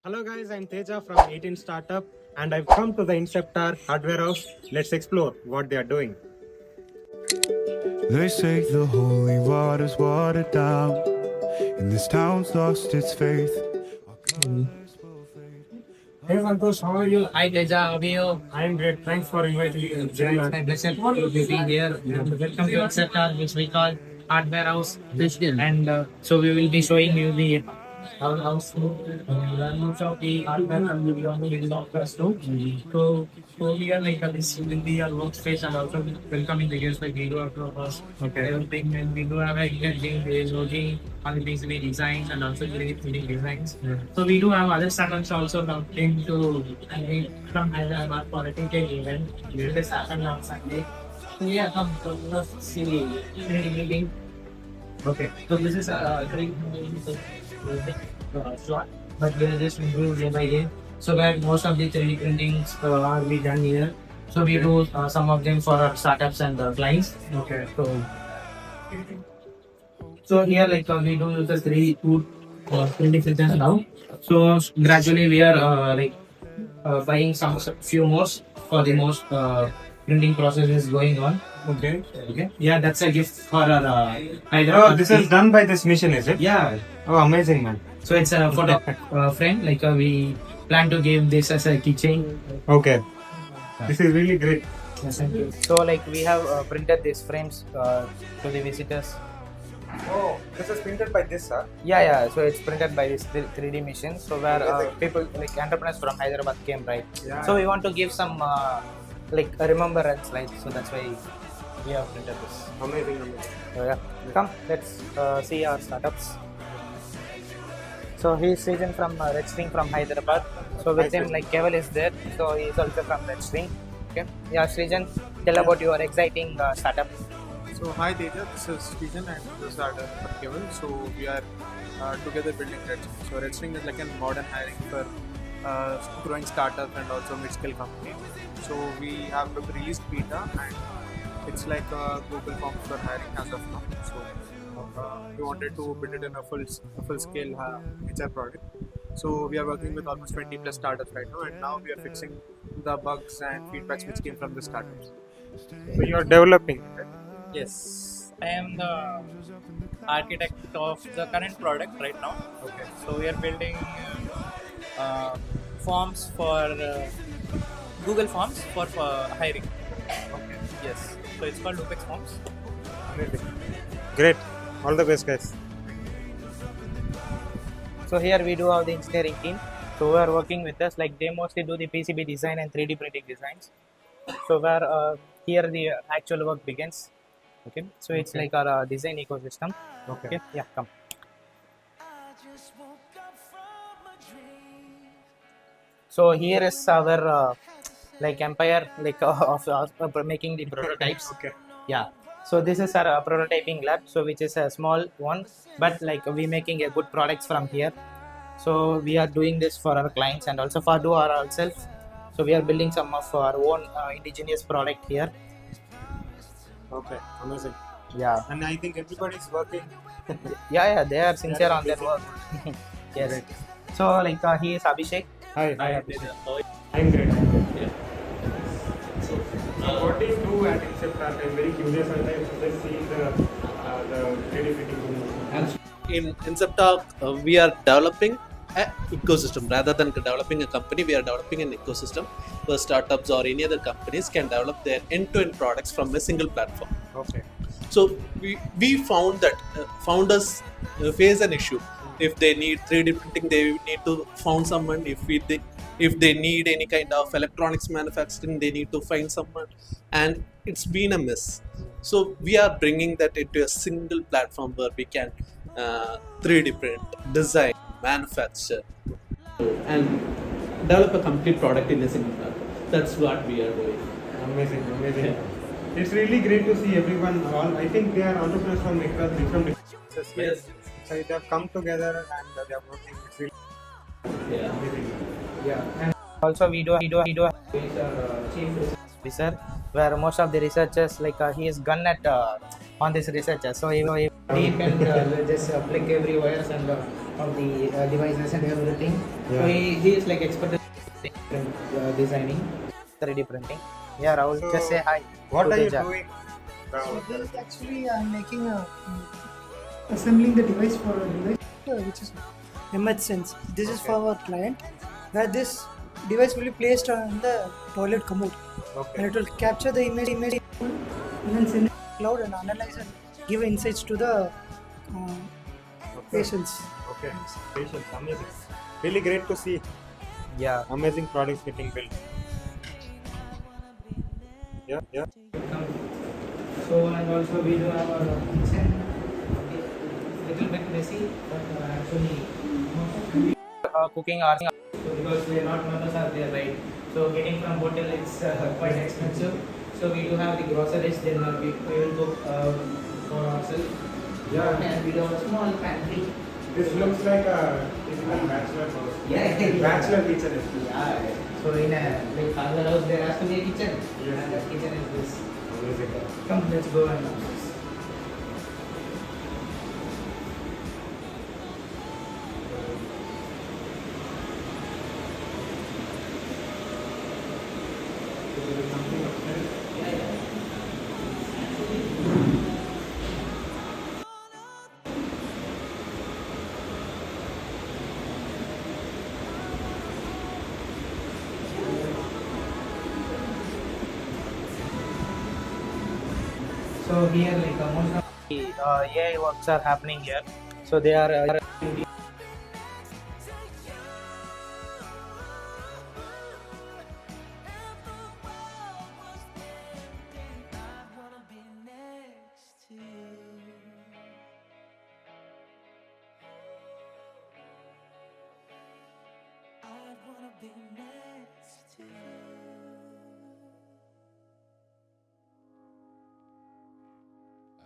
Hello guys, I'm Teja from 18startup and I've come to the Inceptarc hardware house. Let's explore what they are doing. They say the holy water's watered down, and this town's lost its faith. Hey Santosh, how are you? Hi Teja, how are you? I'm great. Thanks for inviting me. It's my pleasure to be here. Welcome to Inceptarc, which we call hardware house. And so we will be showing you the our house runs of the hardware and we will be building of us too. So we are like this will be a workspace and also welcoming the guests like we do have to us. Okay. Everything and we do have a game is working on the PCB designs and also 3D designs. Yeah. So we do have other startups also coming to from Hyderabad for a ticket event. This happened on Sunday. So yeah, come to see the meeting. Okay. So this is a very short, but we are just improving day by day. So where most of the 3D printings are be done here. So we do some of them for our startups and clients. Okay. So here like we do use the 3D printers now. So gradually we are buying some few more for the most printing process is going on. Okay. Okay. Yeah, that's a gift for our Oh, Hyderabad. this is done by this machine, is it? Yeah. Oh, amazing, man. So it's a photo frame. Like we plan to give this as a keychain. Okay. This is really great. Yes, thank you. So like we have printed these frames to the visitors. Oh, this is printed by this, sir. Yeah. So it's printed by this 3D machine. So where people like entrepreneurs from Hyderabad came, right? Yeah. So we want to give some like a remembrance, right? So that's why we have printed this. Amazing. So yeah, come let's see our startups. So he's Srijan from Red String from Hyderabad. So with him like Keval is there. So he is also from Red String. Okay. Yeah, Srijan, tell about your exciting startup. So hi Teja, this is Stephen and this is our Kevin. So we are together building Red String. So Red String is like a modern hiring for growing startups and also mid-scale companies. So we have released beta and it's like a Google Forms for hiring as of now. So we wanted to build it in a full scale HR product. So we are working with almost 20 plus startups right now, and now we are fixing the bugs and feedbacks which came from the startups. So you are developing, right? Yes, I am the architect of the current product right now. Okay. So we are building forms for Google Forms for hiring. Okay. Yes, so it's called Lupex Forms. Amazing. Great. All the best, guys. So here we do have the engineering team. So who are working with us, like they mostly do the PCB design and 3D printing designs. So where here the actual work begins. Okay, so it's like our design ecosystem. Okay, yeah, come. So here is our like empire, like of making the prototypes. Okay. Yeah. So this is our prototyping lab. So which is a small one, but like we making a good products from here. So we are doing this for our clients and also for do our ourselves. So we are building some of our own indigenous product here. Okay. Amazing. Yeah. And I think everybody is working. Yeah, they are sincere on their work. Yes. So like he is Abhishek. Hi. I'm great. So what do you do at Inceptarc? I'm very curious and I just see the 3D printing room. In Inceptarc, we are developing an ecosystem rather than developing a company. We are developing an ecosystem where startups or any other companies can develop their end-to-end products from a single platform. Okay. So we found that founders face an issue. If they need 3D printing, they need to find someone. If they need any kind of electronics manufacturing, they need to find someone, and it's been a mess. So we are bringing that into a single platform where we can 3D print, design, manufacture, and develop a complete product in a single platform. That's what we are doing. Amazing. It's really great to see everyone. I think they are entrepreneurs from different businesses. Right? Yes. So they have come together and they are working. It's really Yeah. amazing. Yeah. And also we do chief officer where most of the researchers like he is gun at on this researcher. So he can just flick every wires and of the devices and everything. So Yeah. he is like expert in designing 3D printing. Yeah, Rahul, So, just say hi. What to are you Teja. doing? So this is actually I'm making a assembling the device for a device which is MHSense. This is for our client where this device will be placed on the toilet commode and it will capture the image and then send it to the cloud and analyze and give insights to the patients. Okay. Patience, amazing. Really great to see Yeah. amazing products getting built. Yeah, yeah. So and also we do have our kitchen. Okay, little bit messy, but actually Cooking hours. so because we are not members are there, right? So getting from hotel it's quite expensive. So we do have the groceries. Then we will cook for ourselves. Yeah. And we do have a small pantry. This looks like a typical bachelor house. Yeah. Bachelor kitchen. Yeah. So in a like father house there has to be a kitchen. Yes. And the kitchen is this. Amazing. Come, let's go and upstairs. So here like most of AI works are happening here. So they are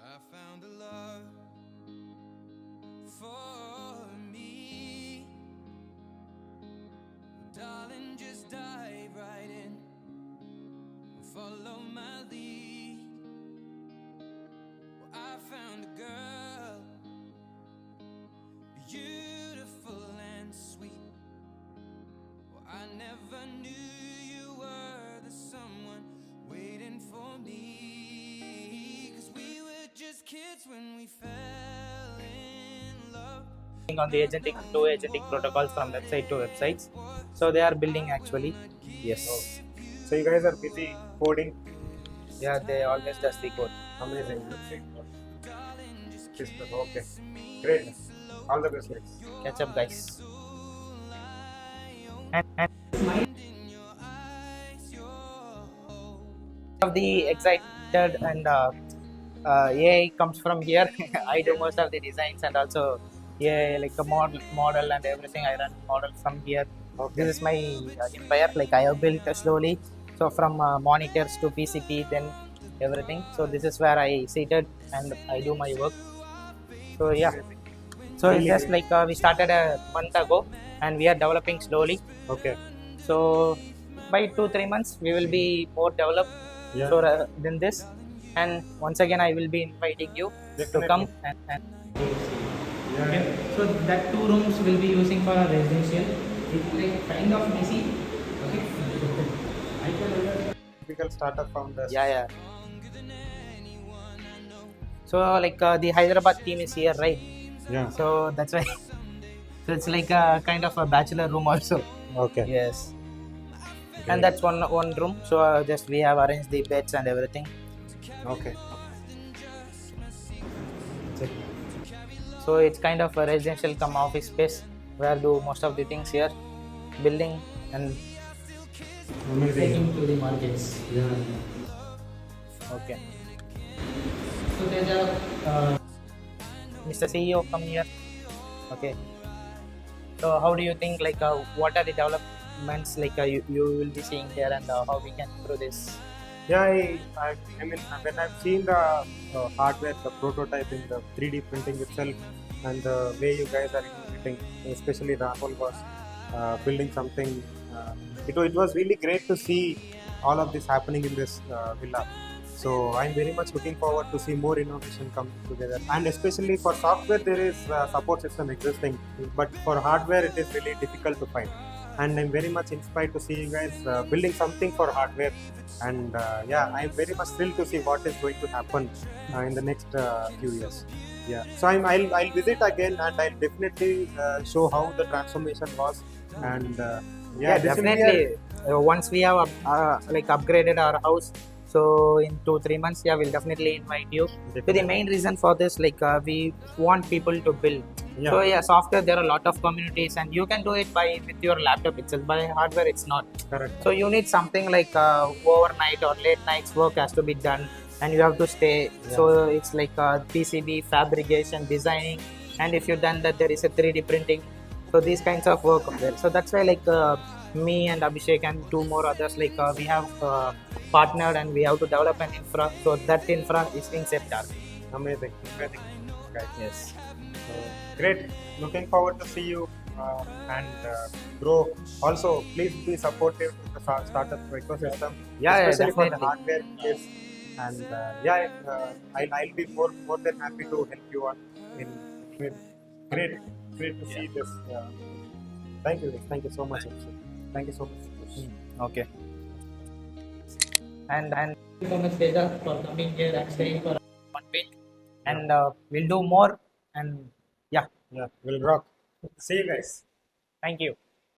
I found a love for me. Darling, just dive right in. Follow my lead. Well, I found a girl, beautiful and sweet. Well, I never knew you were the someone waiting for me. 'Cause we were just kids when we fell in love. on the two agentic protocols from website to websites. So they are building actually. Yes. So you guys are busy coding. Yeah, they always does the code. Amazing. Okay. Great. All the best, guys. Catch up, guys. And of the excited and AI comes from here. I do most of the designs and also like a model and everything. I run model from here. This is my empire. Like I have built slowly. So from monitors to PCB, then everything. So this is where I seated and I do my work. So yeah. So it's just like we started a month ago and we are developing slowly. Okay. So by 2-3 months we will be more developed. Yeah. So than this. And once again I will be inviting you to come and okay. So that 2 rooms will be using for a residential. It's like kind of messy. Okay. I can understand. Typical startup founders. yeah. So like the Hyderabad team is here, right? Yeah. So that's why. So it's like a kind of a bachelor room also. Okay. Yes. And that's one room. So just we have arranged the beds and everything. Okay. So it's kind of a residential come office space where do most of the things here, building and Amazing. Taking to the markets. Yeah. okay. So there's a Mr. CEO, come here. Okay. So how do you think like what are the developments like you will be seeing here and how we can improve this? Yeah, I mean, when I've seen the hardware, the prototyping, the 3D printing itself, and the way you guys are innovating, especially Rahul was building something. It was really great to see all of this happening in this villa. So I'm very much looking forward to see more innovation come together. And especially for software, there is a support system existing, but for hardware, it is really difficult to find. And I'm very much inspired to see you guys building something for hardware. And yeah, I'm very much thrilled to see what is going to happen in the next few years. Yeah, so I'll visit again, and I'll definitely show how the transformation was. And Yeah, this will be a- definitely. Once we have like upgraded our house, so in 2-3 months, yeah, we'll definitely invite you. So the Definitely. main reason for this, like we want people to build. Yeah. So yeah, software there are a lot of communities, and you can do it by with your laptop itself. By hardware, it's not. Correct. So you need something like overnight or late nights work has to be done, and you have to stay. So it's like PCB fabrication, designing, and if you've done that, there is a 3D printing. So these kinds of work are there. So that's why like me and Abhishek and two more others like we have partnered and we have to develop an infra. So that infra is Inceptarc. Amazing, amazing, guys. Yes. So, great. Looking forward to see you and grow. Also, please be supportive to the startup ecosystem, Yeah, especially for the definitely. hardware case. And yeah, I'll be more than happy to help you on. Great, great to see this. Thank you, thank you so much. Thank you so much. Okay. And Thank you so much, Teja, for coming here and staying for 1 week. and we'll do more and yeah. Yeah, we'll rock. See you guys. Thank you.